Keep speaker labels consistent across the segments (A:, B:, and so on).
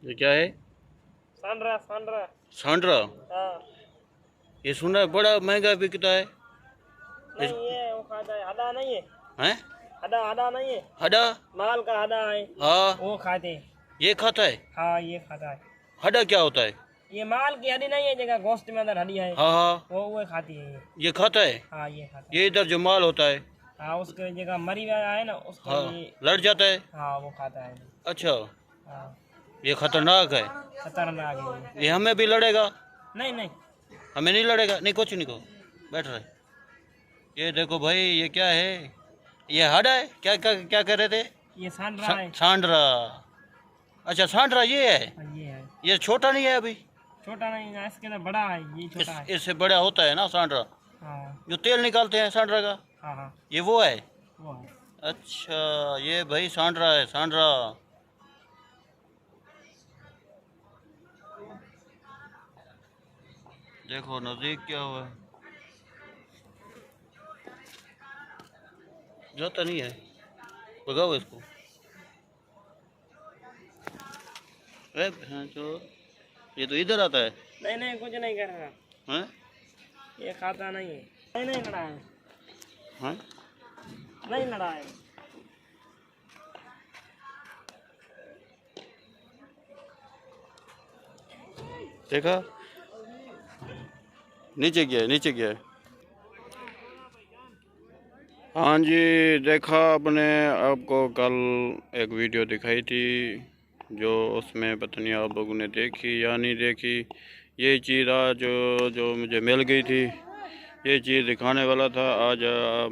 A: ये क्या है?
B: सांडरा सांडरा
A: सांडरा।
B: हाँ।
A: ये सुना बड़ा महंगा बिकता है।
B: नहीं ये वो खाता है, हदा नहीं है।
A: हैं?
B: हदा हदा नहीं है,
A: हडा?
B: माल का हदा है।
A: हाँ।
B: वो खाते हैं।
A: ये खाता है?
B: हाँ ये खाता है।
A: हडा क्या होता है?
B: ये माल की हड्डी नहीं है, जगह गोश्त में अंदर हड्डी है।
A: हाँ हाँ।
B: वो खाती है
A: ये खाता है?
B: हाँ ये खाता है।
A: ये इधर जो माल होता है।
B: हाँ उसके जगह मरी हुआ है ना, उसको
A: हाँ
B: ये
A: लड़ जाता है।
B: हाँ वो खाता है।
A: अच्छा।
B: हाँ
A: ये खतरनाक है।
B: खतरनाक है।
A: ये हमें भी लड़ेगा?
B: नहीं नहीं
A: हमें नहीं लड़ेगा। नहीं कुछ नहीं को बैठ रहे। ये देखो भाई ये क्या है? ये हडा है? क्या क्या क्या कह रहे थे?
B: ये सांडरा है।
A: सांडरा। अच्छा सांडरा ये है।
B: ये है।
A: ये छोटा नहीं है अभी?
B: छोटा नहीं है, इसके अंदर बड़ा है, ये छोटा है।
A: इससे बड़ा होता है ना सांडरा?
B: हाँ।
A: जो तेल निकालते हैं सांडरा का।
B: हाँ हाँ
A: ये वो है।
B: वो है।
A: अच्छा ये भाई सांडरा है, सांडरा। देखो नजदीक क्या हुआ है। जाता नहीं है, भगाओ इसको। जो ये तो इधर आता है।
B: नहीं नहीं कुछ नहीं कर रहा
A: हैं?
B: ये खाता नहीं है। नहीं नहीं लड़ा है।
A: हैं?
B: नहीं लड़ा है।
A: देखा? नीचे गया, नीचे गया। हाँ जी देखा आपने, आपको कल एक वीडियो दिखाई थी जो उसमें पता नहीं आप लोगों ने देखी या नहीं देखी। ये चीज़ आज जो मुझे मिल गई थी, ये चीज़ दिखाने वाला था, आज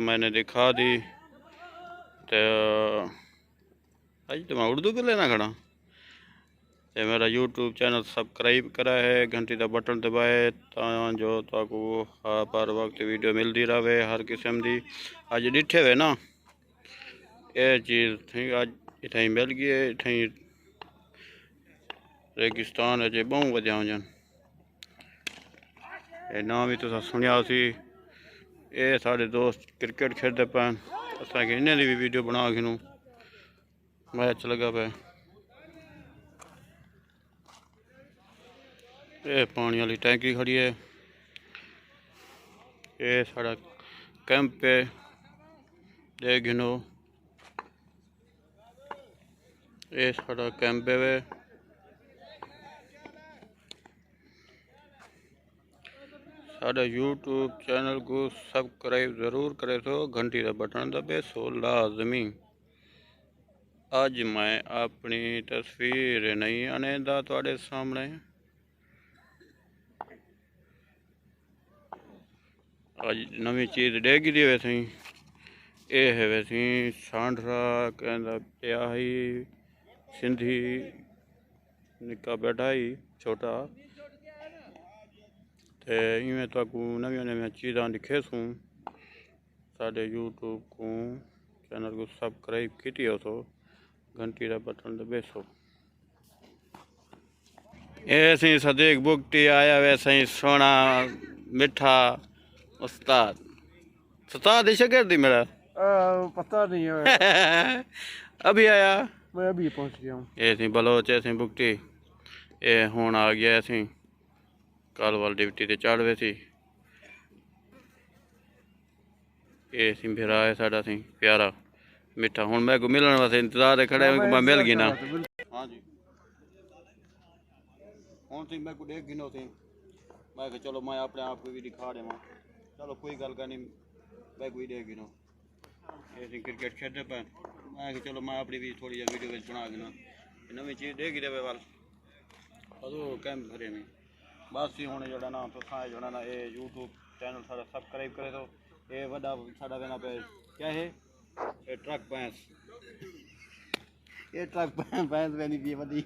A: मैंने दिखा दी। तो आज तो मैं उर्दू भी लेना खड़ा। ये मेरा यूट्यूब चैनल सब्सक्राइब करा है, घंटी का बटन दबाए तां जो ताकू हर वक्त वीडियो मिलती रहे हर किस्म की। अज डिठे वे ना ये चीज़ थी, अज इतें मिल गई है। इतें रेगिस्तान अजे बहु वजह हुजन। ये नाम भी तुसा सुनिया सी। ये साढ़े दोस्त क्रिकेट खेलते पैन, असांखे इन्हें की भी वीडियो बना खिनू मैच लगा पे। ये पानी वाली टैंकी खड़ी है। ये साड़ा कैंप है, देख गिनो। ये साड़ा कैंप है। साड़ा यूट्यूब चैनल को सब्सक्राइब ज़रूर करे तो घंटी का बटन दबे सो लाजमी। अज मैं अपनी तस्वीर नहीं आने दा तुहाडे सामने। अज नवी चीज़ डेगी दी वैसे ये है वैसे सांडरा कहंदा पिया ही सिंधी निका बैठा ही छोटा। ते इवें ताकू नवी नवी चीज़ां दिखेसूँ। साडे यूट्यूब को चैनल को सब्सक्राइब की हो तो घंटी का बटन दबेसो। ऐसे सदेक बुकटी आया वैसे ही सोना मिठा उस्ताद। उस्ताद ही शागिर्द मेरा
B: पता नहीं है।
A: अभी आया,
B: मैं अभी पहुंच गया हूँ।
A: ऐसी बलोच ऐसी बुकटी ये हुण आ गया। ऐसी कल वाल ड्यूटी ते चढ़ वे सी। ये सी फिर आया साड़ा सी प्यारा मिठा। हुण मैं को मिलने वास्ते इंतजार खड़े मैं मिल गई ना। हाँ जी हुण थी मैं को देख गिनो थी। मैं कि चलो मैं अपने आप को भी दिखा देवा। चलो कोई गल का नहीं, मैं कोई देख गिनो। ये क्रिकेट खेलते पे मैं कि चलो मैं अपनी भी थोड़ी वीडियो बना गिना नवी चीज़ देख ही देवे वाल अदो कैंप भरे में। बस ही होने जोड़ा ना तो जोड़ा ना ये यूट्यूब चैनल सारा सब्सक्राइब करे तो ये वड्डा साड़ा वेना पे क्या है ये ट्रक भैंस। ये ट्रक भैंस वेनी भी वड्डी।